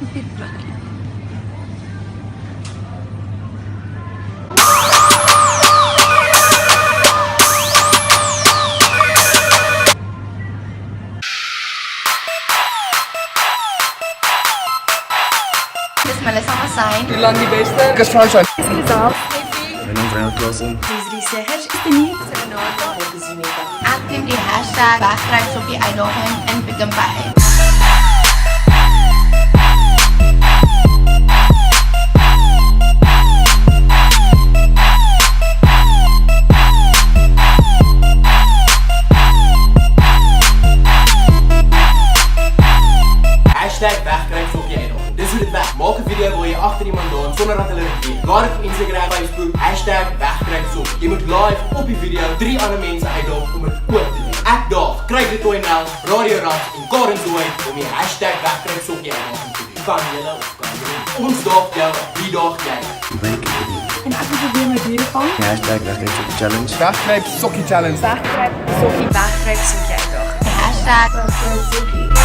Dis Melissa Massain. Ilan die beste? Ek is Fransjo. Mijn naam is Reinhard Klaassen. Ek neem die hashtag wegkruip op die uitdaging in Pick n Pay. Hashtag wegkruip op die uitdaging. Dis hoe dit werk. Maak 'n video waar jy agter iemand daan sonder dat hulle dit weet. Laat dit op Instagram, Facebook, hashtag wegkruip. Jy moet live op die video 3 ander mense uitdaag om dit ook te doen. Ek daag, kry dit toe nou, Radio Rad en Karen Zooi om die hashtag wegkruip op die uitdaging te doen. Kan julle of kan julle? Ons daag jou, wie daag jy? Wijk. En ek moet probeer my diere vang. Hashtag wegkruip op de challenge. Wegkruip sokkie challenge. Wegkruip sokkie uitdaging. Die hashtag wegkruip sokkie.